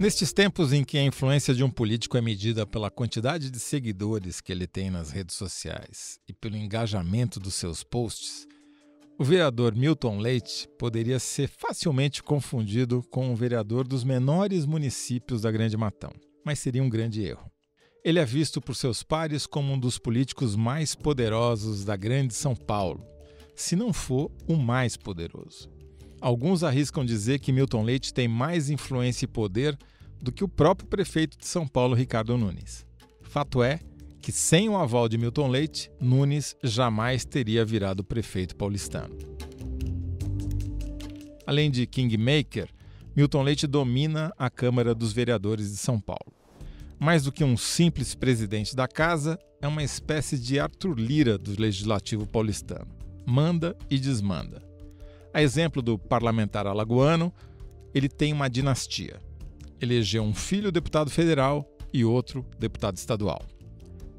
Nestes tempos em que a influência de um político é medida pela quantidade de seguidores que ele tem nas redes sociais e pelo engajamento dos seus posts, o vereador Milton Leite poderia ser facilmente confundido com um vereador dos menores municípios da Grande Matão, mas seria um grande erro. Ele é visto por seus pares como um dos políticos mais poderosos da Grande São Paulo, se não for o mais poderoso. Alguns arriscam dizer que Milton Leite tem mais influência e poder do que o próprio prefeito de São Paulo, Ricardo Nunes. Fato é que, sem o aval de Milton Leite, Nunes jamais teria virado prefeito paulistano. Além de kingmaker, Milton Leite domina a Câmara dos Vereadores de São Paulo. Mais do que um simples presidente da casa, é uma espécie de Arthur Lira do Legislativo paulistano. Manda e desmanda. A exemplo do parlamentar alagoano, ele tem uma dinastia. Elegeu um filho deputado federal e outro deputado estadual.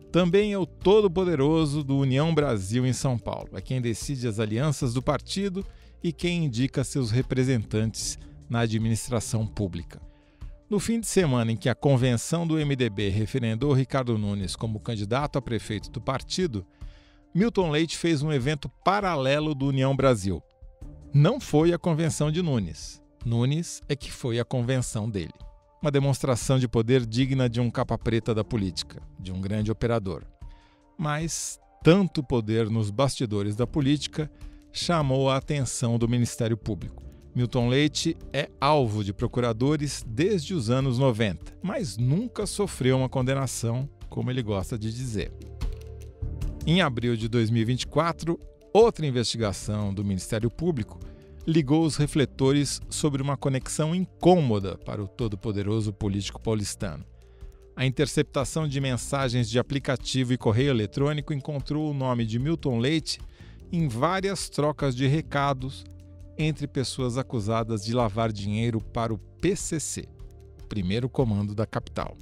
Também é o todo-poderoso do União Brasil em São Paulo. É quem decide as alianças do partido e quem indica seus representantes na administração pública. No fim de semana em que a convenção do MDB referendou Ricardo Nunes como candidato a prefeito do partido, Milton Leite fez um evento paralelo do União Brasil. Não foi a convenção de Nunes. Nunes é que foi a convenção dele. Uma demonstração de poder digna de um capa preta da política, de um grande operador. Mas tanto poder nos bastidores da política chamou a atenção do Ministério Público. Milton Leite é alvo de procuradores desde os anos 90, mas nunca sofreu uma condenação, como ele gosta de dizer. Em abril de 2024, outra investigação do Ministério Público ligou os refletores sobre uma conexão incômoda para o todo-poderoso político paulistano. A interceptação de mensagens de aplicativo e correio eletrônico encontrou o nome de Milton Leite em várias trocas de recados entre pessoas acusadas de lavar dinheiro para o PCC, o primeiro comando da capital.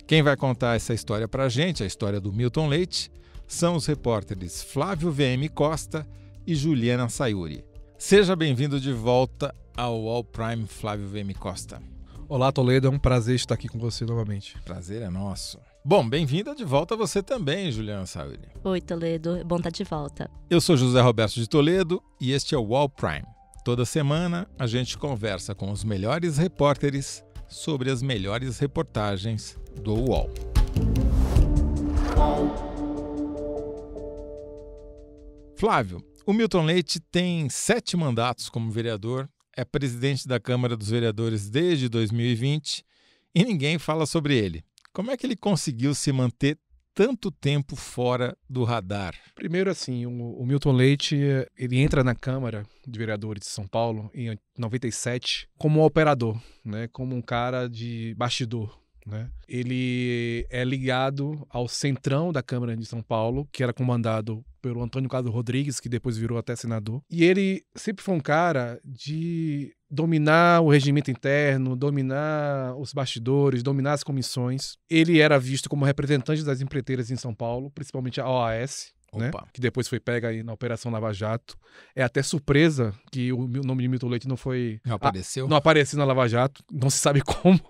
Quem vai contar essa história para a gente, a história do Milton Leite, são os repórteres Flávio VM Costa e Juliana Sayuri. Seja bem-vindo de volta ao All Prime, Flávio VM Costa. Olá, Toledo, é um prazer estar aqui com você novamente. Prazer é nosso. Bom, bem-vinda de volta você também, Juliana Sayuri. Oi, Toledo, é bom estar de volta. Eu sou José Roberto de Toledo e este é o All Prime. Toda semana a gente conversa com os melhores repórteres sobre as melhores reportagens do UOL. Flávio, o Milton Leite tem 7 mandatos como vereador, é presidente da Câmara dos Vereadores desde 2020 e ninguém fala sobre ele. Como é que ele conseguiu se manter tanto tempo fora do radar? Primeiro, assim, o Milton Leite, ele entra na Câmara de Vereadores de São Paulo em 97 como um operador, né, como um cara de bastidor. Né? Ele é ligado ao centrão da Câmara de São Paulo, que era comandado pelo Antônio Carlos Rodrigues, que depois virou até senador. E ele sempre foi um cara de dominar o regimento interno, dominar os bastidores, dominar as comissões. Ele era visto como representante das empreiteiras em São Paulo, principalmente a OAS, né? Que depois foi pega aí na Operação Lava Jato. É até surpresa que o nome de Milton Leite não apareceu na Lava Jato, não se sabe como.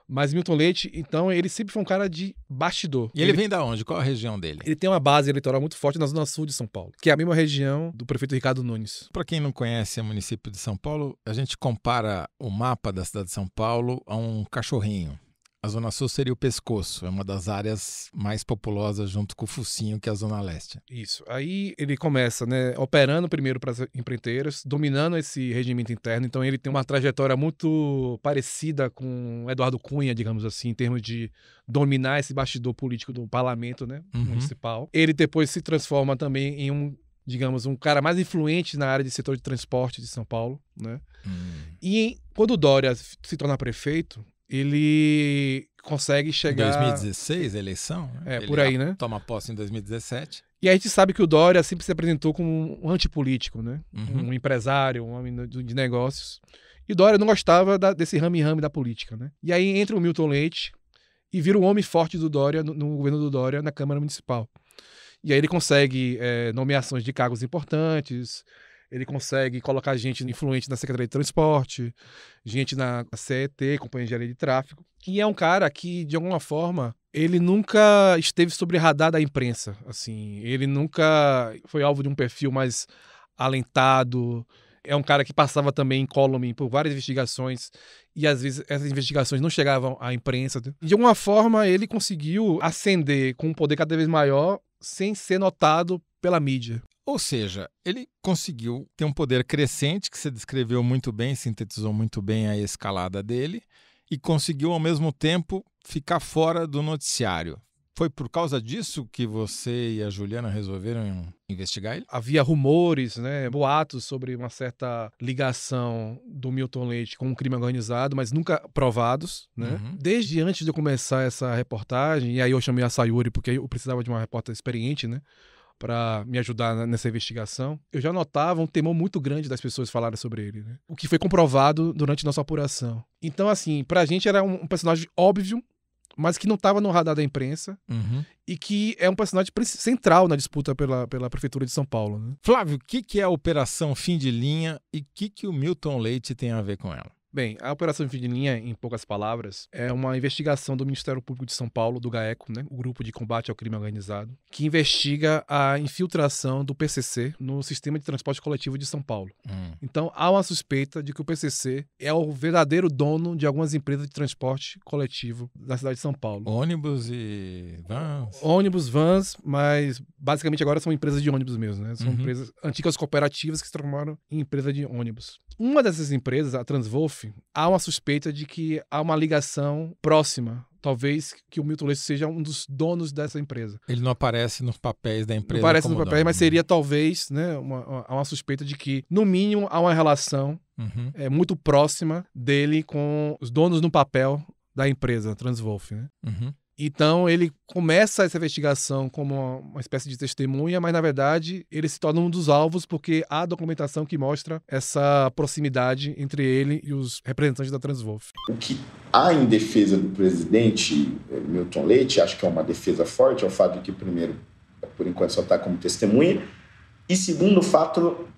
Mas Milton Leite, então, ele sempre foi um cara de bastidor. E ele vem da onde? Qual a região dele? Ele tem uma base eleitoral muito forte na zona sul de São Paulo, que é a mesma região do prefeito Ricardo Nunes. Para quem não conhece o município de São Paulo, a gente compara o mapa da cidade de São Paulo a um cachorrinho. A Zona Sul seria o pescoço, é uma das áreas mais populosas junto com o focinho, que é a Zona Leste. Isso. Aí ele começa, né, operando primeiro para as empreiteiras, dominando esse regimento interno. Então ele tem uma trajetória muito parecida com Eduardo Cunha, digamos assim, em termos de dominar esse bastidor político do parlamento, né, municipal. Ele depois se transforma também em um cara mais influente na área de setor de transporte de São Paulo, né? E quando o Dória se torna prefeito, ele consegue chegar... Em 2016, a eleição? Né? Por aí, né? Toma posse em 2017. E a gente sabe que o Dória sempre se apresentou como um antipolítico, né? Um empresário, um homem de negócios. E o Dória não gostava desse rame-rame da política, né? E aí entra o Milton Leite e vira o homem forte do Dória, no governo do Dória, na Câmara Municipal. E aí ele consegue nomeações de cargos importantes, Ele consegue colocar gente influente na Secretaria de Transporte, gente na CET, Companhia de Engenharia de Tráfego. E é um cara que, de alguma forma, ele nunca esteve sobre o radar da imprensa. Assim, ele nunca foi alvo de um perfil mais alentado. É um cara que passava também incólume por várias investigações e às vezes essas investigações não chegavam à imprensa. De alguma forma, ele conseguiu ascender com um poder cada vez maior sem ser notado pela mídia. Ou seja, ele conseguiu ter um poder crescente, que você descreveu muito bem, sintetizou muito bem a escalada dele, e conseguiu, ao mesmo tempo, ficar fora do noticiário. Foi por causa disso que você e a Juliana resolveram investigar ele? Havia rumores, né, boatos sobre uma certa ligação do Milton Leite com um crime organizado, mas nunca provados, né? Uhum. Desde antes de eu começar essa reportagem, e aí eu chamei a Sayuri porque eu precisava de uma repórter experiente, né, para me ajudar nessa investigação, eu já notava um temor muito grande das pessoas falarem sobre ele, né? O que foi comprovado durante nossa apuração. Então, assim, pra gente era um personagem óbvio, mas que não estava no radar da imprensa e que é um personagem central na disputa pela Prefeitura de São Paulo. Né? Flávio, o que é a Operação Fim de Linha e o que o Milton Leite tem a ver com ela? Bem, a Operação Fim de Linha, em poucas palavras, é uma investigação do Ministério Público de São Paulo, do GAECO, né, o Grupo de Combate ao Crime Organizado, que investiga a infiltração do PCC no sistema de transporte coletivo de São Paulo. Então, há uma suspeita de que o PCC é o verdadeiro dono de algumas empresas de transporte coletivo da cidade de São Paulo. Ônibus e vans? Ônibus, vans, mas basicamente agora são empresas de ônibus mesmo, né? São empresas, antigas cooperativas que se transformaram em empresa de ônibus. Uma dessas empresas, a Transwolf, há uma suspeita de que há uma ligação próxima. Talvez que o Milton Leite seja um dos donos dessa empresa. Ele não aparece nos papéis da empresa. Não aparece nos papéis, mas seria talvez, né, uma suspeita de que, no mínimo, há uma relação muito próxima dele com os donos no papel da empresa, Transwolf, né? Então, ele começa essa investigação como uma espécie de testemunha, mas, na verdade, ele se torna um dos alvos porque há documentação que mostra essa proximidade entre ele e os representantes da Transwolf. O que há em defesa do presidente Milton Leite, acho que é uma defesa forte, é o fato de que, primeiro, por enquanto só está como testemunha, e segundo o fato,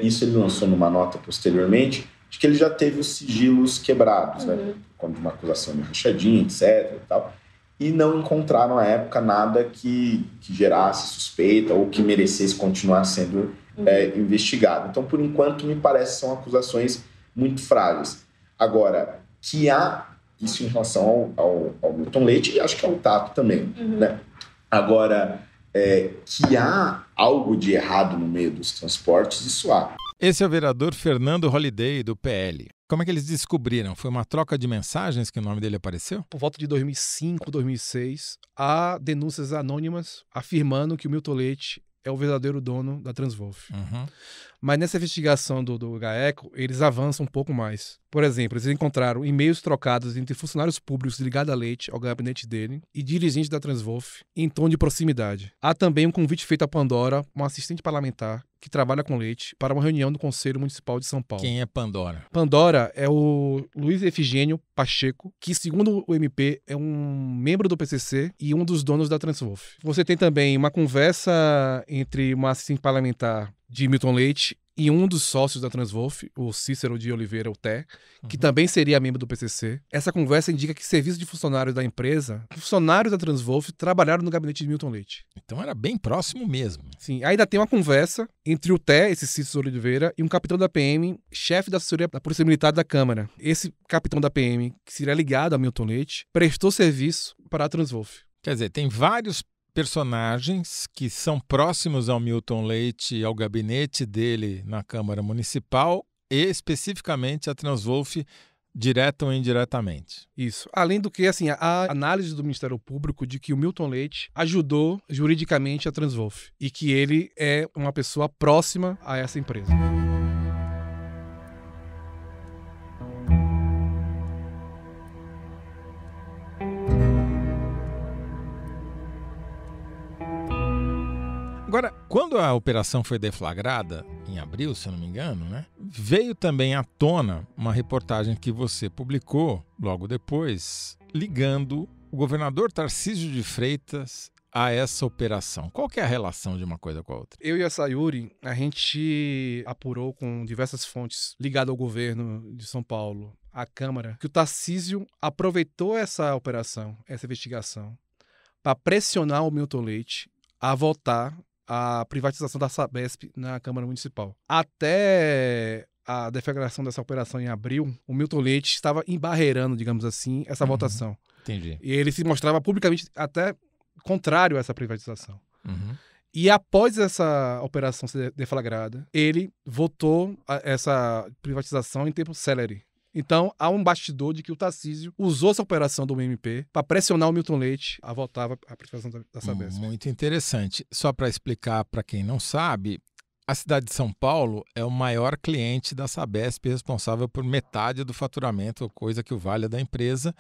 isso ele lançou numa nota posteriormente, de que ele já teve os sigilos quebrados, né? Quando uma acusação de rachadinha, etc. e tal. E não encontraram, à época, nada que gerasse suspeita ou que merecesse continuar sendo investigado. Então, por enquanto, me parece que são acusações muito frágeis. Agora, que há isso em relação ao Milton Leite, e acho que ao Tato também. Né? Agora, que há algo de errado no meio dos transportes, isso há. Esse é o vereador Fernando Holliday, do PL. Como é que eles descobriram? Foi uma troca de mensagens que o nome dele apareceu? Por volta de 2005, 2006, há denúncias anônimas afirmando que o Milton Leite é o verdadeiro dono da Transwolf. Mas nessa investigação do GAECO, eles avançam um pouco mais. Por exemplo, eles encontraram e-mails trocados entre funcionários públicos ligados a Leite, ao gabinete dele, e dirigentes da Transwolf, em tom de proximidade. Há também um convite feito a Pandora, uma assistente parlamentar, que trabalha com Leite, para uma reunião do Conselho Municipal de São Paulo. Quem é Pandora? Pandora é o Luiz Efigênio Pacheco, que, segundo o MP, é um membro do PCC e um dos donos da Transwolf. Você tem também uma conversa entre uma assistente parlamentar de Milton Leite e um dos sócios da Transwolf, o Cícero de Oliveira, o Té, que também seria membro do PCC. Essa conversa indica que serviços de funcionários da empresa, funcionários da Transwolf, trabalharam no gabinete de Milton Leite. Então era bem próximo mesmo. Sim, ainda tem uma conversa entre o Té, esse Cícero Oliveira, e um capitão da PM, chefe da assessoria da Polícia Militar da Câmara. Esse capitão da PM, que seria ligado a Milton Leite, prestou serviço para a Transwolf. Quer dizer, tem vários personagens que são próximos ao Milton Leite e ao gabinete dele na Câmara Municipal e especificamente a Transwolf, direta ou indiretamente. Isso. Além do que, assim, a análise do Ministério Público de que o Milton Leite ajudou juridicamente a Transwolf e que ele é uma pessoa próxima a essa empresa. Agora, quando a operação foi deflagrada, em abril, se eu não me engano, né, veio também à tona uma reportagem que você publicou logo depois, ligando o governador Tarcísio de Freitas a essa operação? Qual que é a relação de uma coisa com a outra? Eu e a Sayuri, a gente apurou com diversas fontes ligadas ao governo de São Paulo, à Câmara, que o Tarcísio aproveitou essa operação, essa investigação, para pressionar o Milton Leite a votar a privatização da Sabesp na Câmara Municipal. Até a deflagração dessa operação em abril, o Milton Leite estava embarreirando, digamos assim, essa votação. Entendi. E ele se mostrava publicamente até contrário a essa privatização. Uhum. E após essa operação ser deflagrada, ele votou essa privatização em tempo célere. Então, há um bastidor de que o Tarcísio usou essa operação do MP para pressionar o Milton Leite a votar a privatização da Sabesp. Muito interessante. Só para explicar para quem não sabe, a cidade de São Paulo é o maior cliente da Sabesp, responsável por metade do faturamento, coisa que o vale é da empresa.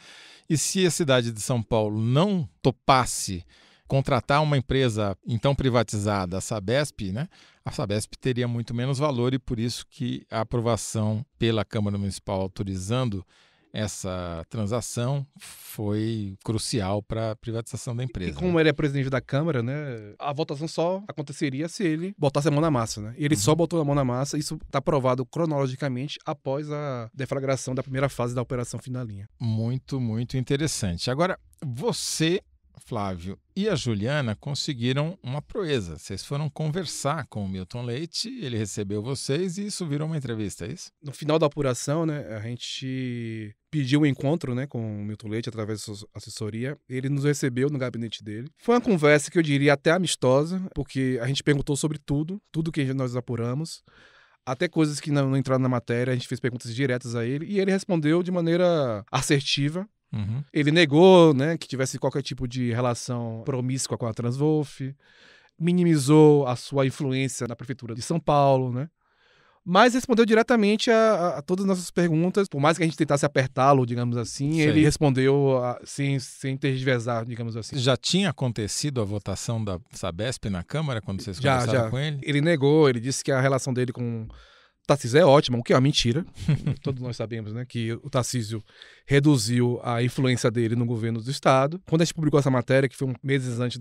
E se a cidade de São Paulo não topasse contratar uma empresa então privatizada, a Sabesp, né? A Sabesp teria muito menos valor e por isso que a aprovação pela Câmara Municipal autorizando essa transação foi crucial para a privatização da empresa. E como ele é presidente da Câmara, né, a votação só aconteceria se ele botasse a mão na massa, né? E ele só botou a mão na massa, isso está provado cronologicamente após a deflagração da primeira fase da Operação Fim da Linha. Muito, muito interessante. Agora, você, Flávio, e a Juliana conseguiram uma proeza. Vocês foram conversar com o Milton Leite, ele recebeu vocês e isso virou uma entrevista, é isso? No final da apuração, né, a gente pediu um encontro, né, com o Milton Leite através da sua assessoria. Ele nos recebeu no gabinete dele. Foi uma conversa que eu diria até amistosa, porque a gente perguntou sobre tudo que nós apuramos. Até coisas que não entraram na matéria, a gente fez perguntas diretas a ele e ele respondeu de maneira assertiva. Uhum. Ele negou, né, que tivesse qualquer tipo de relação promíscua com a Transwolf, minimizou a sua influência na Prefeitura de São Paulo, né? Mas respondeu diretamente a todas as nossas perguntas. Por mais que a gente tentasse apertá-lo, digamos assim, Sei. ele respondeu sem tergiversar, digamos assim. Já tinha acontecido a votação da Sabesp na Câmara quando vocês conversaram com ele? Ele negou, ele disse que a relação dele com o Tarcísio é ótima, o que é uma mentira. Todos nós sabemos, né, que o Tarcísio reduziu a influência dele no governo do estado. Quando a gente publicou essa matéria, que foi meses antes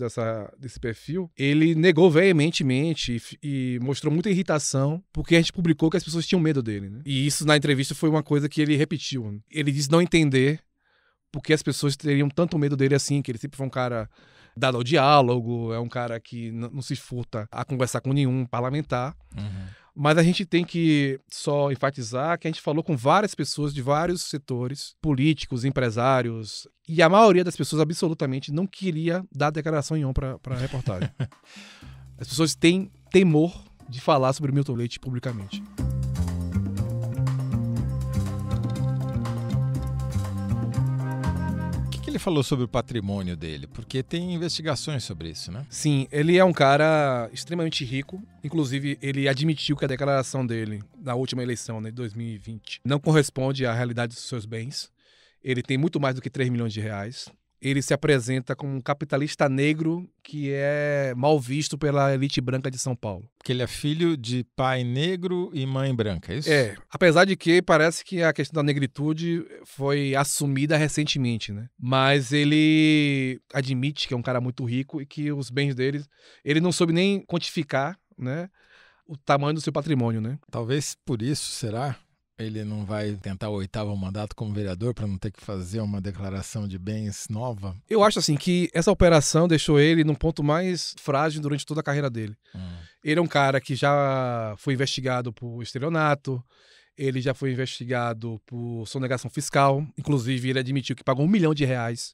desse perfil, ele negou veementemente e mostrou muita irritação porque a gente publicou que as pessoas tinham medo dele, né? E isso na entrevista foi uma coisa que ele repetiu. Ele disse não entender porque as pessoas teriam tanto medo dele assim, que ele sempre foi um cara dado ao diálogo, é um cara que não se furta a conversar com nenhum parlamentar. Uhum. Mas a gente tem que só enfatizar que a gente falou com várias pessoas de vários setores, políticos, empresários, e a maioria das pessoas absolutamente não queria dar declaração em on para a reportagem. As pessoas têm temor de falar sobre o Milton Leite publicamente. Ele falou sobre o patrimônio dele? Porque tem investigações sobre isso, né? Sim, ele é um cara extremamente rico. Inclusive, ele admitiu que a declaração dele na última eleição, né, de 2020, não corresponde à realidade dos seus bens. Ele tem muito mais do que 3 milhões de reais. Ele se apresenta como um capitalista negro que é mal visto pela elite branca de São Paulo. Porque ele é filho de pai negro e mãe branca, é isso? É, apesar de que parece que a questão da negritude foi assumida recentemente, né? Mas ele admite que é um cara muito rico e que os bens dele, ele não soube nem quantificar, né, o tamanho do seu patrimônio, né? Talvez por isso, será? Ele não vai tentar o 8º mandato como vereador para não ter que fazer uma declaração de bens nova? Eu acho assim que essa operação deixou ele num ponto mais frágil durante toda a carreira dele. Ele é um cara que já foi investigado por estelionato, ele já foi investigado por sonegação fiscal, inclusive ele admitiu que pagou R$1 milhão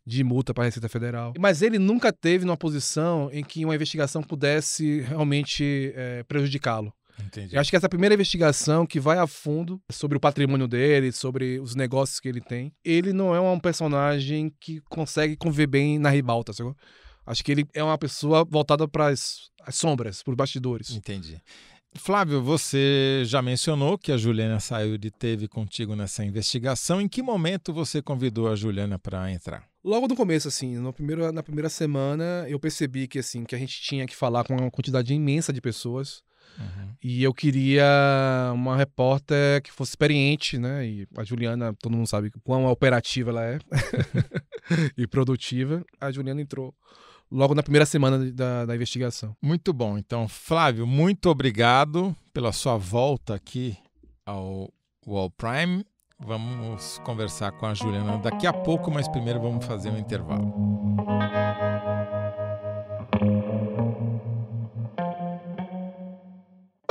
de multa para a Receita Federal. Mas ele nunca teve numa posição em que uma investigação pudesse realmente prejudicá-lo. Entendi. Eu acho que essa primeira investigação que vai a fundo sobre o patrimônio dele, sobre os negócios que ele tem, ele não é um personagem que consegue conviver bem na ribalta, sabe? Acho que ele é uma pessoa voltada para as sombras, para os bastidores. Entendi. Flávio, você já mencionou que a Juliana Sayuri teve contigo nessa investigação. Em que momento você convidou a Juliana para entrar? Logo no começo, assim, na primeira semana, eu percebi que, assim, que a gente tinha que falar com uma quantidade imensa de pessoas. Uhum. E eu queria uma repórter que fosse experiente, né? E a Juliana, todo mundo sabe quão operativa ela é e produtiva. A Juliana entrou logo na primeira semana da investigação. Muito bom. Então, Flávio, muito obrigado pela sua volta aqui ao UOL Prime. Vamos conversar com a Juliana daqui a pouco, mas primeiro vamos fazer um intervalo.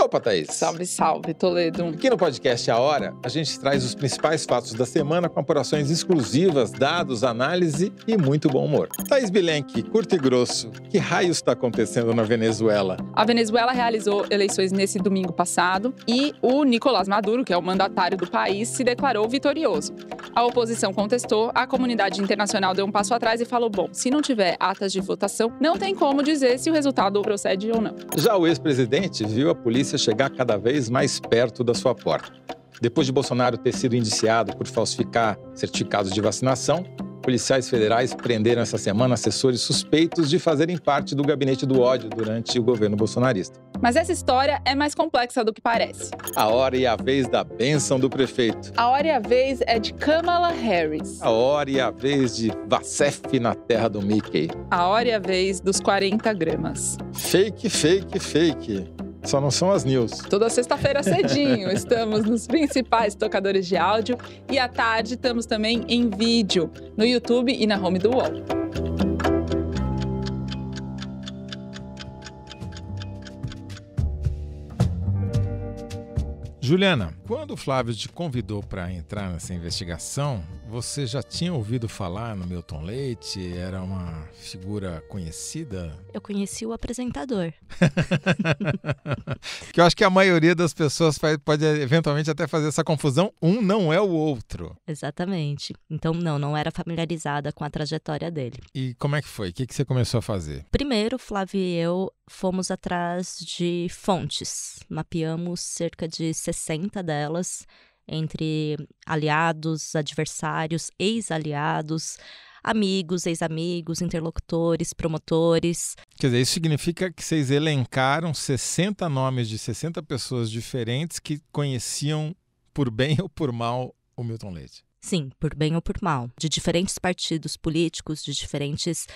Opa, Thaís. Salve, salve, Toledo. Aqui no podcast A Hora, a gente traz os principais fatos da semana com apurações exclusivas, dados, análise e muito bom humor. Thaís Bilenque, curto e grosso, que raios está acontecendo na Venezuela? A Venezuela realizou eleições nesse domingo passado e o Nicolás Maduro, que é o mandatário do país, se declarou vitorioso. A oposição contestou, a comunidade internacional deu um passo atrás e falou, bom, se não tiver atas de votação, não tem como dizer se o resultado procede ou não. Já o ex-presidente viu a polícia chegar cada vez mais perto da sua porta. Depois de Bolsonaro ter sido indiciado por falsificar certificados de vacinação, policiais federais prenderam essa semana assessores suspeitos de fazerem parte do gabinete do ódio durante o governo bolsonarista. Mas essa história é mais complexa do que parece. A hora e a vez da bênção do prefeito. A hora e a vez é de Kamala Harris. A hora e a vez de Vacef na terra do Mickey. A hora e a vez dos 40 gramas. Fake, fake, fake. Só não são as news. Toda sexta-feira cedinho estamos nos principais tocadores de áudio e à tarde estamos também em vídeo no YouTube e na home do UOL. Juliana, quando o Flávio te convidou para entrar nessa investigação, você já tinha ouvido falar no Milton Leite? Era uma figura conhecida? Eu conheci o apresentador. Que eu acho que a maioria das pessoas pode eventualmente até fazer essa confusão. Um não é o outro. Exatamente. Então, não era familiarizada com a trajetória dele. E como é que foi? O que você começou a fazer? Primeiro, Flávio e eu fomos atrás de fontes. Mapeamos cerca de 60 delas, entre aliados, adversários, ex-aliados, amigos, ex-amigos, interlocutores, promotores. Quer dizer, isso significa que vocês elencaram 60 nomes de 60 pessoas diferentes que conheciam por bem ou por mal o Milton Leite. Sim, por bem ou por mal, de diferentes partidos políticos, de diferentes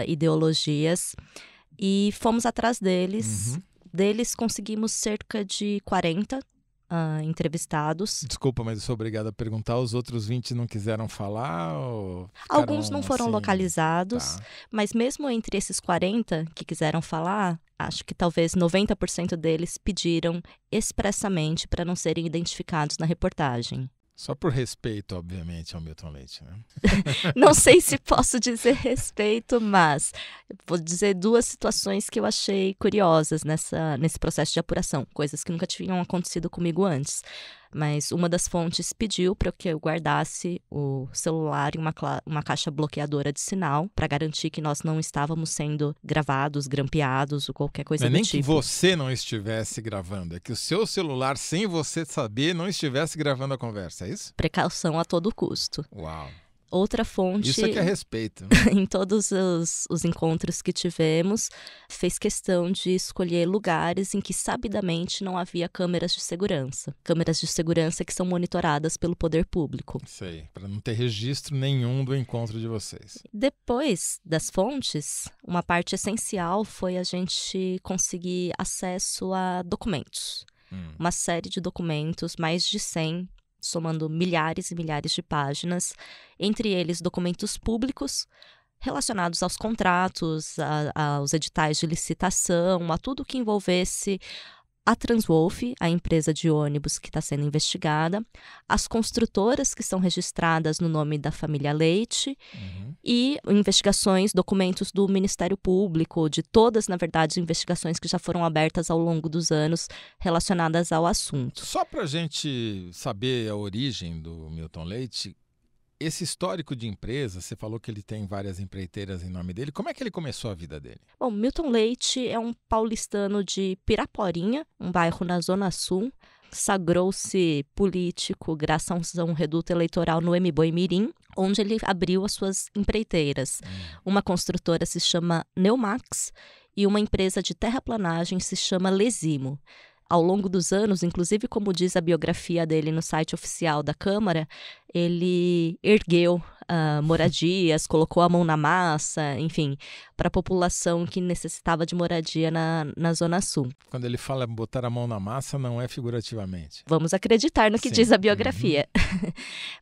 ideologias, e fomos atrás deles. Uhum. Deles conseguimos cerca de 40 entrevistados. Desculpa, mas eu sou obrigado a perguntar. Os outros 20 não quiseram falar? Ou alguns não foram assim, localizados, tá. Mas mesmo entre esses 40 que quiseram falar, acho que talvez 90% deles pediram expressamente para não serem identificados na reportagem. Só por respeito, obviamente, ao Milton Leite, né? Não sei se posso dizer respeito, mas vou dizer duas situações que eu achei curiosas nesse processo de apuração, coisas que nunca tinham acontecido comigo antes. Mas uma das fontes pediu para que eu guardasse o celular em uma caixa bloqueadora de sinal para garantir que nós não estávamos sendo gravados, grampeados ou qualquer coisa do tipo. Não é nem que você não estivesse gravando, é que o seu celular, sem você saber, não estivesse gravando a conversa, é isso? Precaução a todo custo. Uau! Outra fonte, isso é que é respeito. Em todos os encontros que tivemos, fez questão de escolher lugares em que sabidamente não havia câmeras de segurança. Câmeras de segurança que são monitoradas pelo poder público. Sei, para não ter registro nenhum do encontro de vocês. Depois das fontes, uma parte essencial foi a gente conseguir acesso a documentos. Uma série de documentos, mais de 100, somando milhares e milhares de páginas, entre eles documentos públicos relacionados aos contratos, aos editais de licitação, a tudo que envolvesse a Transwolf, a empresa de ônibus que está sendo investigada, as construtoras que são registradas no nome da família Leite, e investigações, documentos do Ministério Público, de todas, na verdade, as investigações que já foram abertas ao longo dos anos relacionadas ao assunto. Só para a gente saber a origem do Milton Leite, esse histórico de empresa, você falou que ele tem várias empreiteiras em nome dele. Como é que ele começou a vida dele? Bom, Milton Leite é um paulistano de Piraporinha, um bairro na Zona Sul. Sagrou-se político graças a um reduto eleitoral no Mboi-Mirim, onde ele abriu as suas empreiteiras. Uma construtora se chama Neumax e uma empresa de terraplanagem se chama Lesimo. Ao longo dos anos, inclusive como diz a biografia dele no site oficial da Câmara, ele ergueu moradias, colocou a mão na massa, enfim, para a população que necessitava de moradia na Zona Sul. Quando ele fala botar a mão na massa, não é figurativamente. Vamos acreditar no que Sim. diz a biografia.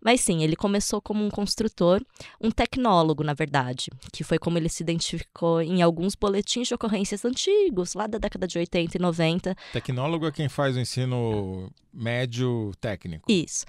Mas sim, ele começou como um construtor, um tecnólogo, na verdade, que foi como ele se identificou em alguns boletins de ocorrências antigos, lá da década de 80 e 90. Tecnólogo é quem faz o ensino médio técnico. Isso.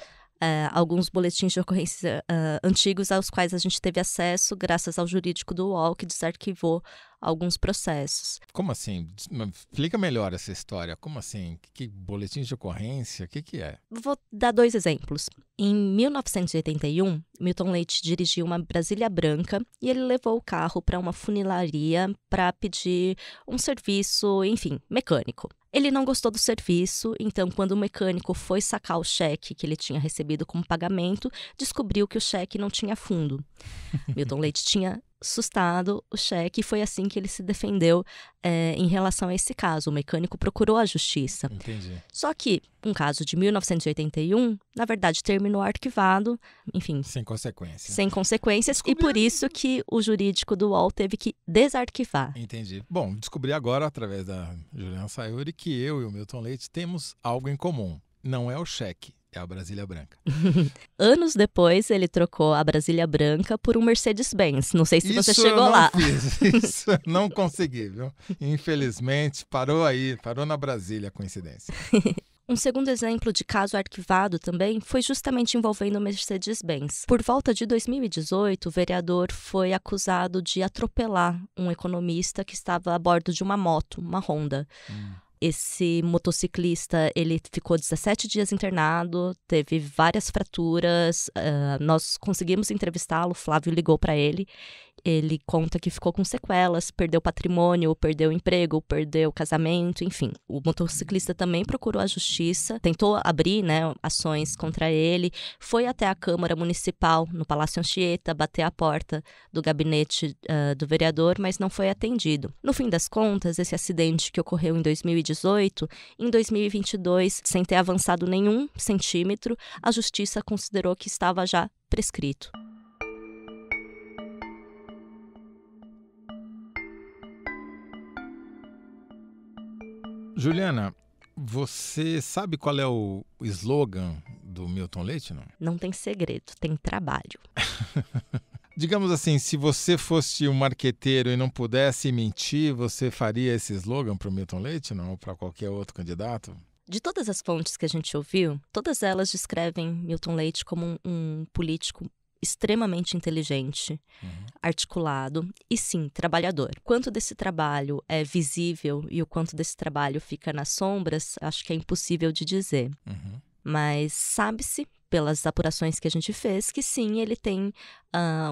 Alguns boletins de ocorrência antigos aos quais a gente teve acesso graças ao jurídico do UOL, que desarquivou alguns processos. Como assim? Explica melhor essa história. Como assim? Que boletins de ocorrência? O que é? Vou dar 2 exemplos. Em 1981, Milton Leite dirigiu uma Brasília branca e ele levou o carro para uma funilaria para pedir um serviço, enfim, mecânico. Ele não gostou do serviço, então quando o mecânico foi sacar o cheque que ele tinha recebido como pagamento, descobriu que o cheque não tinha fundo. Milton Leite tinha assustado o cheque e foi assim que ele se defendeu em relação a esse caso. O mecânico procurou a justiça. Entendi. Só que um caso de 1981, na verdade, terminou arquivado, enfim, Sem consequência. sem consequências, e por isso que o jurídico do UOL teve que desarquivar. Entendi. Bom, descobri agora, através da Juliana Sayuri, que eu e o Milton Leite temos algo em comum. Não é o cheque, é a Brasília branca. Anos depois, ele trocou a Brasília branca por um Mercedes-Benz. Não sei se você chegou eu lá. não fiz. Isso eu não consegui, viu? Infelizmente, parou na Brasília, coincidência. Um segundo exemplo de caso arquivado também foi justamente envolvendo o Mercedes-Benz. Por volta de 2018, o vereador foi acusado de atropelar um economista que estava a bordo de uma moto, uma Honda. Esse motociclista, ele ficou 17 dias internado, teve várias fraturas. Nós conseguimos entrevistá-lo, o Flávio ligou para ele. Ele conta que ficou com sequelas, perdeu patrimônio, perdeu emprego, perdeu casamento, enfim. O motociclista também procurou a justiça, tentou abrir, ações contra ele, foi até a Câmara Municipal, no Palácio Anchieta, bater a porta do gabinete do vereador, mas não foi atendido. No fim das contas, esse acidente que ocorreu em 2018, em 2022, sem ter avançado nenhum centímetro, a justiça considerou que estava já prescrito. Juliana, você sabe qual é o slogan do Milton Leite, não? Não tem segredo, tem trabalho. Digamos assim, se você fosse um marqueteiro e não pudesse mentir, você faria esse slogan para o Milton Leite, não? Ou para qualquer outro candidato? De todas as fontes que a gente ouviu, todas elas descrevem Milton Leite como um político extremamente inteligente, articulado e, sim, trabalhador. Quanto desse trabalho é visível e o quanto desse trabalho fica nas sombras, acho que é impossível de dizer. Mas sabe-se, pelas apurações que a gente fez, que sim, ele tem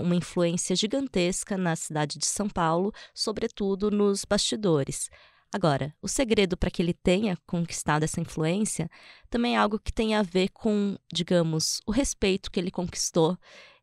uma influência gigantesca na cidade de São Paulo, sobretudo nos bastidores. Agora, o segredo para que ele tenha conquistado essa influência também é algo que tem a ver com, digamos, o respeito que ele conquistou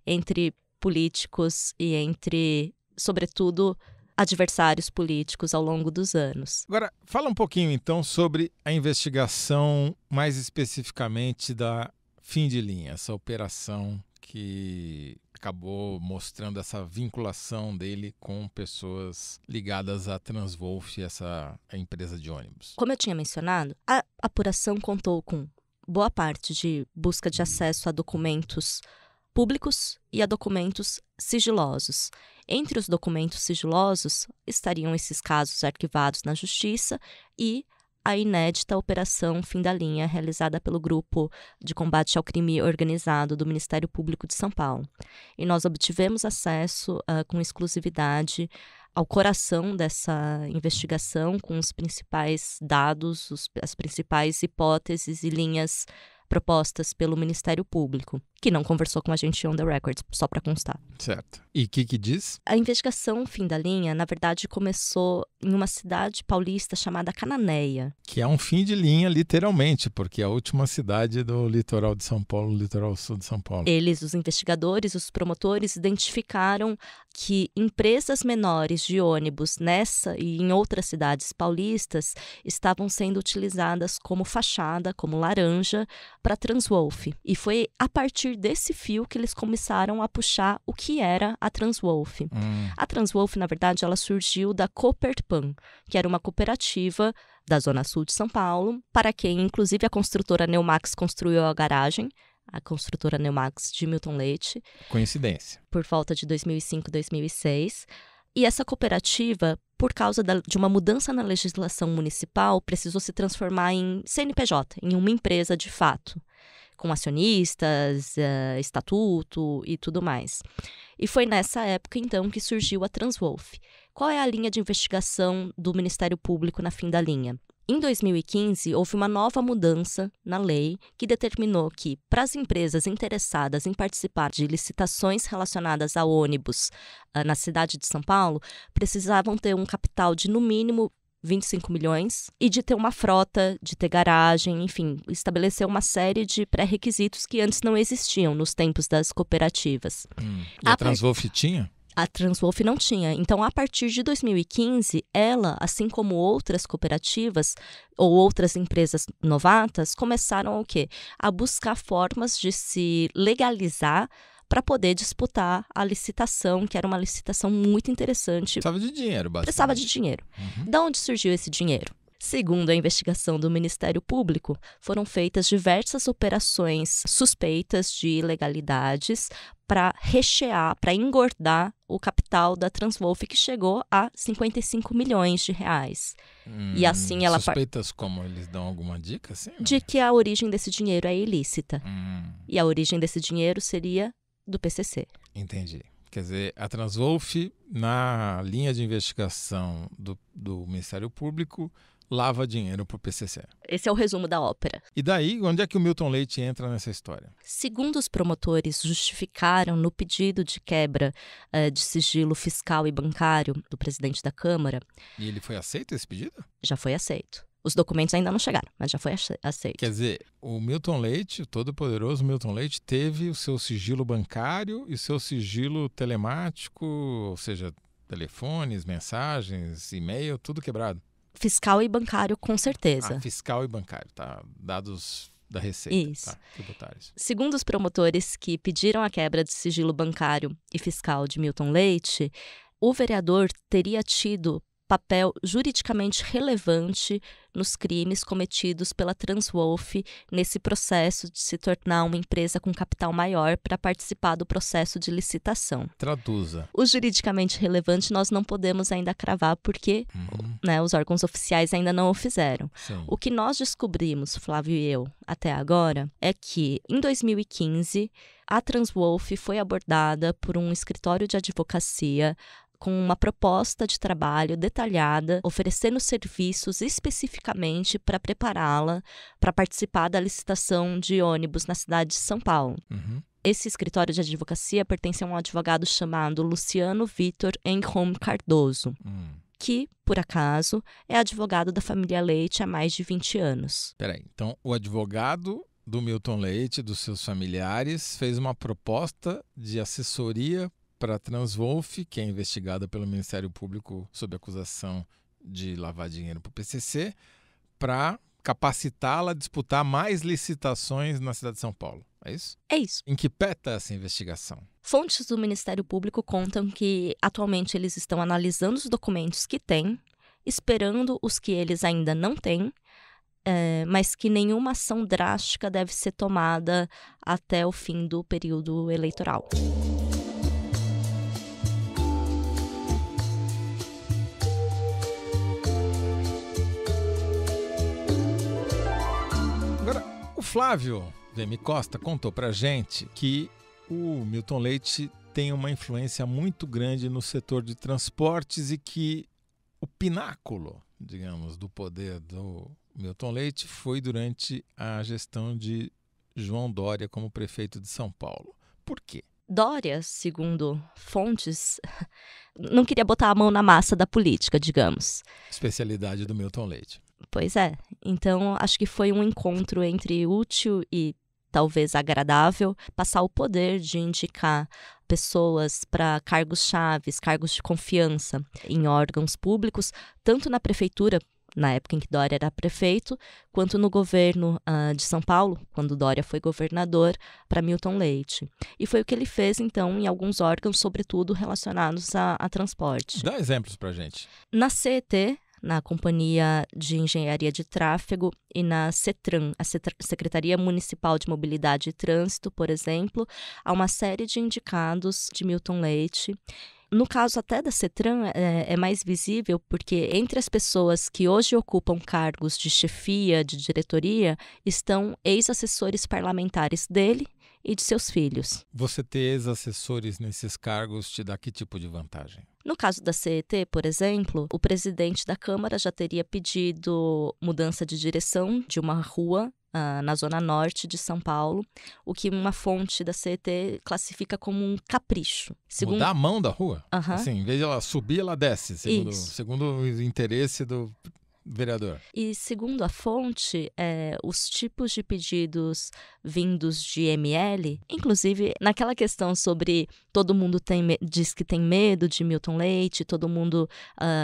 entre políticos e entre, sobretudo, adversários políticos ao longo dos anos. Agora, fala um pouquinho então sobre a investigação, mais especificamente da Fim de Linha, essa operação que acabou mostrando essa vinculação dele com pessoas ligadas à Transwolf, essa empresa de ônibus. Como eu tinha mencionado, a apuração contou com boa parte de busca de acesso a documentos públicos e a documentos sigilosos. Entre os documentos sigilosos estariam esses casos arquivados na Justiça e a inédita Operação Fim da Linha, realizada pelo Grupo de Combate ao Crime Organizado do Ministério Público de São Paulo. E nós obtivemos acesso com exclusividade ao coração dessa investigação, com os principais dados, as principais hipóteses e linhas propostas pelo Ministério Público, que não conversou com a gente on the record, só para constar. Certo. E o que diz? A investigação Fim da Linha, na verdade, começou em uma cidade paulista chamada Cananéia. Que é um fim de linha, literalmente, porque é a última cidade do litoral de São Paulo, litoral sul de São Paulo. Eles, os investigadores, os promotores, identificaram que empresas menores de ônibus nessa e em outras cidades paulistas estavam sendo utilizadas como fachada, como laranja, para Transwolf. E foi a partir desse fio que eles começaram a puxar o que era a Transwolf. A Transwolf, na verdade, ela surgiu da Coperpan, que era uma cooperativa da Zona Sul de São Paulo, para quem, inclusive, a construtora Neumax construiu a garagem, a construtora Neumax de Milton Leite. Coincidência. Por volta de 2005, 2006. E essa cooperativa, por causa de uma mudança na legislação municipal, precisou se transformar em CNPJ, em uma empresa de fato, com acionistas, estatuto e tudo mais. E foi nessa época, então, que surgiu a Transwolf. Qual é a linha de investigação do Ministério Público na fim da linha? Em 2015, houve uma nova mudança na lei que determinou que, para as empresas interessadas em participar de licitações relacionadas a ônibus na cidade de São Paulo, precisavam ter um capital de, no mínimo, 25 milhões e de ter uma frota, de ter garagem, enfim, estabelecer uma série de pré-requisitos que antes não existiam nos tempos das cooperativas. E a Transwolf tinha? A Transwolf não tinha. Então, a partir de 2015, ela, assim como outras cooperativas ou outras empresas novatas, começaram o quê? A buscar formas de se legalizar para poder disputar a licitação, que era uma licitação muito interessante. Precisava de dinheiro, basicamente. Precisava de dinheiro. De onde surgiu esse dinheiro? Segundo a investigação do Ministério Público, foram feitas diversas operações suspeitas de ilegalidades para rechear, para engordar o capital da Transwolf, que chegou a 55 milhões de reais. E assim ela... Suspeitas como? Eles dão alguma dica? Assim, de que a origem desse dinheiro é ilícita. E a origem desse dinheiro seria do PCC. Entendi. Quer dizer, a Transwolf, na linha de investigação do Ministério Público, lava dinheiro para o PCC. Esse é o resumo da ópera. E daí, onde é que o Milton Leite entra nessa história? Segundo os promotores justificaram no pedido de quebra de sigilo fiscal e bancário do presidente da Câmara... E ele foi aceito esse pedido? Já foi aceito. Os documentos ainda não chegaram, mas já foi aceito. Quer dizer, o Milton Leite, o todo-poderoso Milton Leite, teve o seu sigilo bancário e o seu sigilo telemático, ou seja, telefones, mensagens, e-mail, tudo quebrado. Fiscal e bancário, com certeza. Fiscal e bancário, tá? Dados da Receita, Isso. Tá? Tributários. Segundo os promotores que pediram a quebra de sigilo bancário e fiscal de Milton Leite, o vereador teria tido papel juridicamente relevante nos crimes cometidos pela Transwolf nesse processo de se tornar uma empresa com capital maior para participar do processo de licitação. Traduza. O juridicamente relevante nós não podemos ainda cravar porque os órgãos oficiais ainda não o fizeram. Sim. O que nós descobrimos, Flávio e eu, até agora, é que em 2015 a Transwolf foi abordada por um escritório de advocacia com uma proposta de trabalho detalhada, oferecendo serviços especificamente para prepará-la para participar da licitação de ônibus na cidade de São Paulo. Esse escritório de advocacia pertence a um advogado chamado Luciano Vitor Enrom Cardoso, que, por acaso, é advogado da família Leite há mais de 20 anos. Peraí, então o advogado do Milton Leite, dos seus familiares, fez uma proposta de assessoria para a Transwolf, que é investigada pelo Ministério Público sob acusação de lavar dinheiro para o PCC, para capacitá-la a disputar mais licitações na cidade de São Paulo. É isso? É isso. Em que pé está essa investigação? Fontes do Ministério Público contam que, atualmente, eles estão analisando os documentos que têm, esperando os que eles ainda não têm, mas que nenhuma ação drástica deve ser tomada até o fim do período eleitoral. O Flávio Vemmi Costa contou pra gente que o Milton Leite tem uma influência muito grande no setor de transportes e que o pináculo, digamos, do poder do Milton Leite foi durante a gestão de João Dória como prefeito de São Paulo. Por quê? Dória, segundo fontes, não queria botar a mão na massa da política, digamos. Especialidade do Milton Leite. Pois é. Então, acho que foi um encontro entre útil e talvez agradável, passar o poder de indicar pessoas para cargos chaves, cargos de confiança em órgãos públicos, tanto na prefeitura, na época em que Dória era prefeito, quanto no governo de São Paulo, quando Dória foi governador, para Milton Leite. E foi o que ele fez, então, em alguns órgãos, sobretudo relacionados a transporte. Dá exemplos para a gente. Na CET, na Companhia de Engenharia de Tráfego, e na CETRAN, a Secretaria Municipal de Mobilidade e Trânsito, por exemplo, há uma série de indicados de Milton Leite. No caso até da CETRAN é mais visível porque entre as pessoas que hoje ocupam cargos de chefia, de diretoria, estão ex-assessores parlamentares dele e de seus filhos. Você ter ex-assessores nesses cargos te dá que tipo de vantagem? No caso da CET, por exemplo, o presidente da Câmara já teria pedido mudança de direção de uma rua na zona norte de São Paulo, o que uma fonte da CET classifica como um capricho. Mudar a mão da rua? Uhum. Assim, em vez de ela subir, ela desce, segundo o interesse do vereador. E segundo a fonte, os tipos de pedidos vindos de ML, inclusive naquela questão sobre todo mundo diz que tem medo de Milton Leite, todo mundo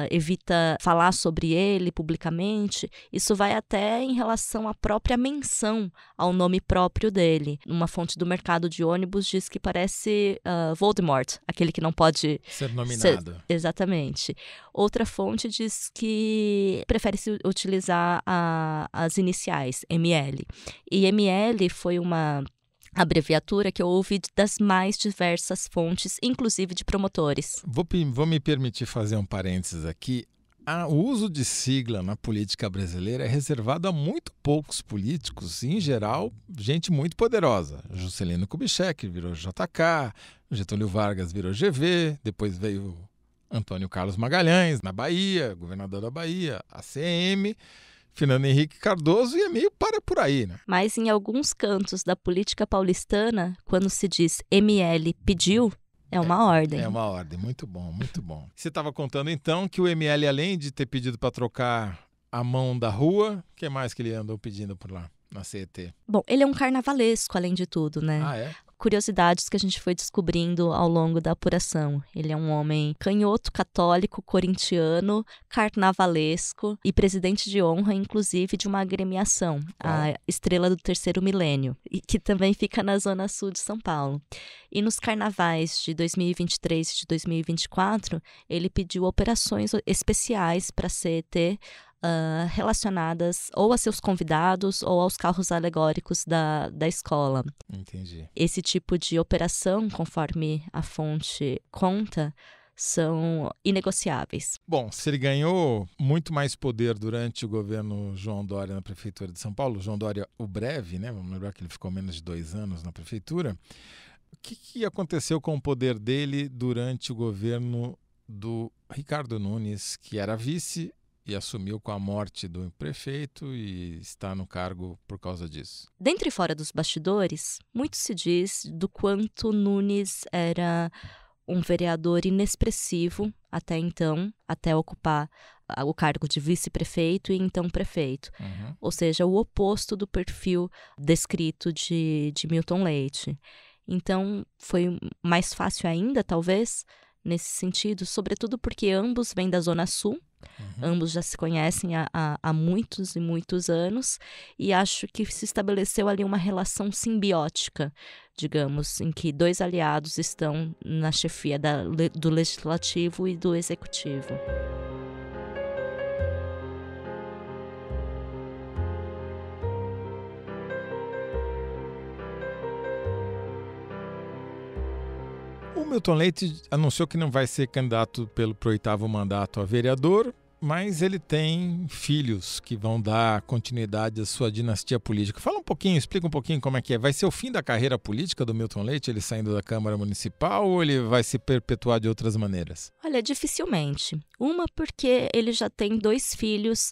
evita falar sobre ele publicamente, isso vai até em relação à própria menção ao nome próprio dele. Uma fonte do mercado de ônibus diz que parece Voldemort, aquele que não pode ser nominado. Exatamente. Outra fonte diz que prefere-se utilizar as iniciais, ML. E ML foi uma abreviatura que eu ouvi das mais diversas fontes, inclusive de promotores. Vou me permitir fazer um parênteses aqui. O uso de sigla na política brasileira é reservado a muito poucos políticos, em geral, gente muito poderosa. Juscelino Kubitschek virou JK, Getúlio Vargas virou GV, depois veio Antônio Carlos Magalhães, na Bahia, governador da Bahia, ACM, Fernando Henrique Cardoso e é meio para por aí, né? Mas em alguns cantos da política paulistana, quando se diz ML pediu, é uma ordem. É uma ordem, muito bom, muito bom. Você estava contando então que o ML, além de ter pedido para trocar a mão da rua, o que mais que ele andou pedindo por lá, na CET? Bom, ele é um carnavalesco, além de tudo, né? Ah, é? Curiosidades que a gente foi descobrindo ao longo da apuração. Ele é um homem canhoto, católico, corintiano, carnavalesco e presidente de honra, inclusive, de uma agremiação, a Estrela do Terceiro Milênio, que também fica na zona sul de São Paulo. E nos carnavais de 2023 e de 2024, ele pediu operações especiais para a CET, relacionadas ou a seus convidados ou aos carros alegóricos da escola. Entendi. Esse tipo de operação, conforme a fonte conta, são inegociáveis. Bom, se ele ganhou muito mais poder durante o governo João Dória na Prefeitura de São Paulo, João Dória o breve, né? Vamos lembrar que ele ficou menos de 2 anos na Prefeitura. O que aconteceu com o poder dele durante o governo do Ricardo Nunes, que era vice e assumiu com a morte do prefeito e está no cargo por causa disso? Dentro e fora dos bastidores, muito se diz do quanto Nunes era um vereador inexpressivo até então, até ocupar o cargo de vice-prefeito e então prefeito. Uhum. Ou seja, o oposto do perfil descrito de Milton Leite. Então, foi mais fácil ainda, talvez, nesse sentido, sobretudo porque ambos vêm da Zona Sul, ambos já se conhecem há muitos e muitos anos, e acho que se estabeleceu ali uma relação simbiótica, digamos, em que 2 aliados estão na chefia do Legislativo e do Executivo. O Milton Leite anunciou que não vai ser candidato para o 8º mandato a vereador, mas ele tem filhos que vão dar continuidade à sua dinastia política. Fala um pouquinho, explica um pouquinho como é que é. Vai ser o fim da carreira política do Milton Leite, ele saindo da Câmara Municipal, ou ele vai se perpetuar de outras maneiras? Olha, dificilmente. Uma porque ele já tem 2 filhos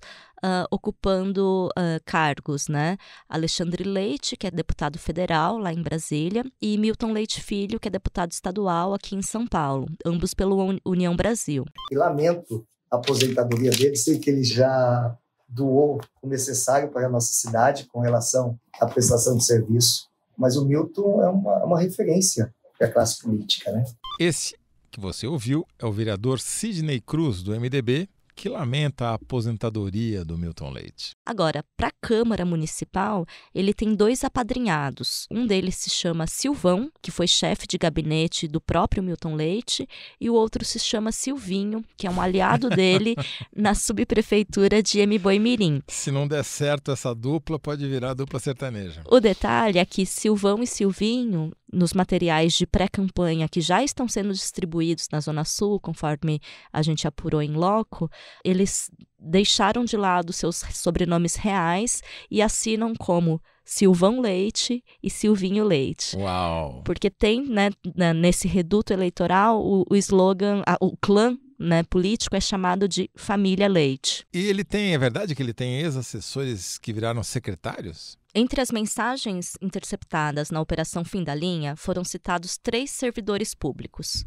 ocupando cargos, né? Alexandre Leite, que é deputado federal lá em Brasília, e Milton Leite Filho, que é deputado estadual aqui em São Paulo, ambos pelo União Brasil. E lamento a aposentadoria dele, sei que ele já doou o necessário para a nossa cidade com relação à prestação de serviço, mas o Milton é uma referência própria classe política, né? Esse que você ouviu é o vereador Sidney Cruz, do MDB, que lamenta a aposentadoria do Milton Leite. Agora, para a Câmara Municipal, ele tem 2 apadrinhados. Um deles se chama Silvão, que foi chefe de gabinete do próprio Milton Leite, e o outro se chama Silvinho, que é um aliado dele na subprefeitura de Embu-Mirim. Se não der certo essa dupla, pode virar dupla sertaneja. O detalhe é que Silvão e Silvinho, nos materiais de pré-campanha que já estão sendo distribuídos na Zona Sul, conforme a gente apurou em loco, eles deixaram de lado seus sobrenomes reais e assinam como Silvão Leite e Silvinho Leite. Uau! Porque tem, né, nesse reduto eleitoral, o slogan, o clã, né, político é chamado de Família Leite. E é verdade que ele tem ex-assessores que viraram secretários? Entre as mensagens interceptadas na Operação Fim da Linha, foram citados 3 servidores públicos.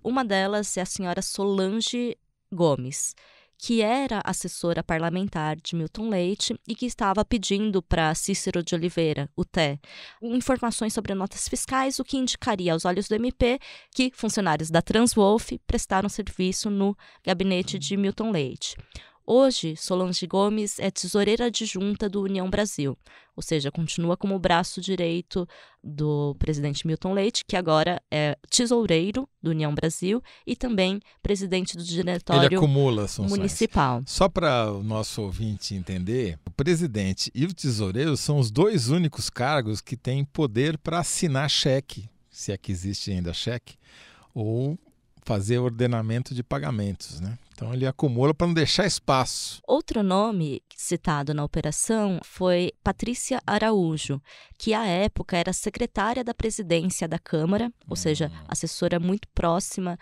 Uma delas é a senhora Solange Gomes, que era assessora parlamentar de Milton Leite e que estava pedindo para Cícero de Oliveira, o TE, informações sobre notas fiscais, o que indicaria aos olhos do MP que funcionários da Transwolf prestaram serviço no gabinete de Milton Leite. Hoje, Solange Gomes é tesoureira adjunta do União Brasil, ou seja, continua como braço direito do presidente Milton Leite, que agora é tesoureiro do União Brasil e também presidente do diretório municipal. Só para o nosso ouvinte entender, o presidente e o tesoureiro são os 2 únicos cargos que têm poder para assinar cheque, se é que existe ainda cheque, ou fazer ordenamento de pagamentos, né? Então ele acumula para não deixar espaço. Outro nome citado na operação foi Patrícia Araújo, que à época era secretária da presidência da Câmara, ou seja, assessora muito próxima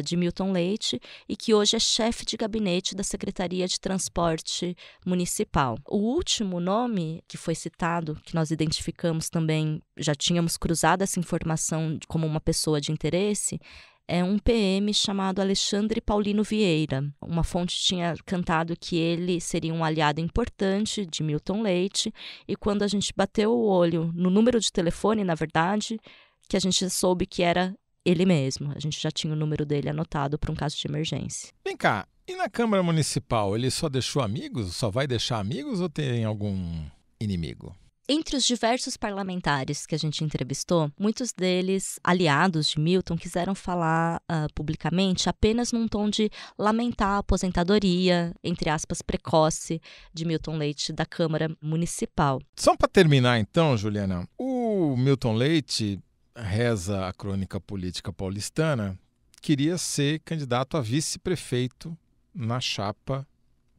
de Milton Leite, e que hoje é chefe de gabinete da Secretaria de Transporte Municipal. O último nome que foi citado, que nós identificamos também, já tínhamos cruzado essa informação como uma pessoa de interesse, é um PM chamado Alexandre Paulino Vieira. Uma fonte tinha cantado que ele seria um aliado importante de Milton Leite, e quando a gente bateu o olho no número de telefone, na verdade, que a gente soube que era ele mesmo. A gente já tinha o número dele anotado para um caso de emergência. Vem cá, e na Câmara Municipal, ele só deixou amigos? Só vai deixar amigos ou tem algum inimigo? Entre os diversos parlamentares que a gente entrevistou, muitos deles, aliados de Milton, quiseram falar publicamente apenas num tom de lamentar a aposentadoria, entre aspas, precoce, de Milton Leite da Câmara Municipal. Só para terminar então, Juliana, o Milton Leite, reza a crônica política paulistana, queria ser candidato a vice-prefeito na chapa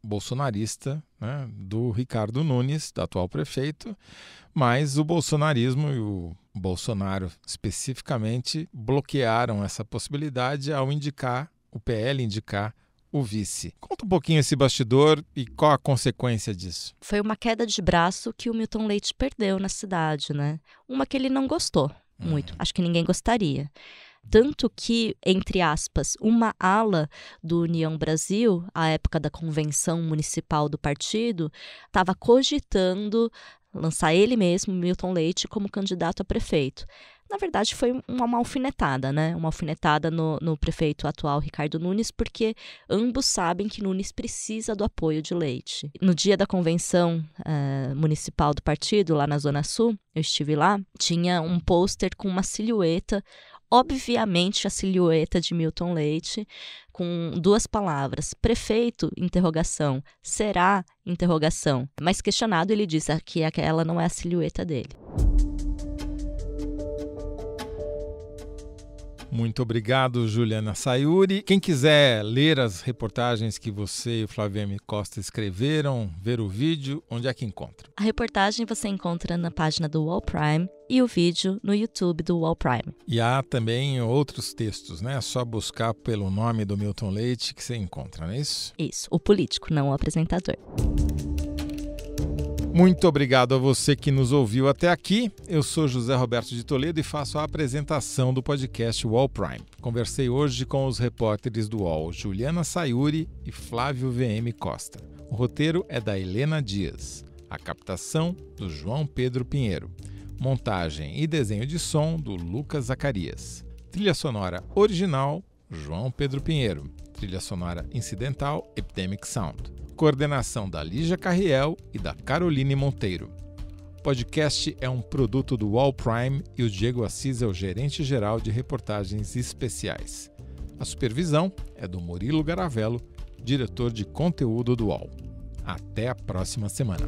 bolsonarista, né, do Ricardo Nunes, do atual prefeito, mas o bolsonarismo e o Bolsonaro especificamente bloquearam essa possibilidade ao indicar, o PL indicar o vice. Conta um pouquinho esse bastidor e qual a consequência disso. Foi uma queda de braço que o Milton Leite perdeu na cidade, né? Uma que ele não gostou muito, acho que ninguém gostaria. Tanto que, entre aspas, uma ala do União Brasil, à época da convenção municipal do partido, estava cogitando lançar ele mesmo, Milton Leite, como candidato a prefeito. Na verdade, foi uma alfinetada, né? Uma alfinetada no prefeito atual, Ricardo Nunes, porque ambos sabem que Nunes precisa do apoio de Leite. No dia da convenção municipal do partido, lá na Zona Sul, eu estive lá, tinha um pôster com uma silhueta, obviamente a silhueta de Milton Leite, com 2 palavras, prefeito, interrogação, será, interrogação. Mas questionado, ele disse que aquela não é a silhueta dele. Muito obrigado, Juliana Sayuri. Quem quiser ler as reportagens que você e o Flávio M. Costa escreveram, ver o vídeo, onde é que encontra? A reportagem você encontra na página do UOL Prime e o vídeo no YouTube do UOL Prime. E há também outros textos, né? É só buscar pelo nome do Milton Leite que você encontra, não é isso? Isso, o político, não o apresentador. Muito obrigado a você que nos ouviu até aqui. Eu sou José Roberto de Toledo e faço a apresentação do podcast UOL Prime. Conversei hoje com os repórteres do UOL, Juliana Sayuri e Flávio VM Costa. O roteiro é da Helena Dias. A captação do João Pedro Pinheiro. Montagem e desenho de som do Lucas Zacarias. Trilha sonora original, João Pedro Pinheiro. Trilha sonora incidental, Epidemic Sound. Coordenação da Lígia Carriel e da Caroline Monteiro. O podcast é um produto do UOL Prime e o Diego Assis é o gerente-geral de reportagens especiais. A supervisão é do Murilo Garavello, diretor de conteúdo do UOL. Até a próxima semana.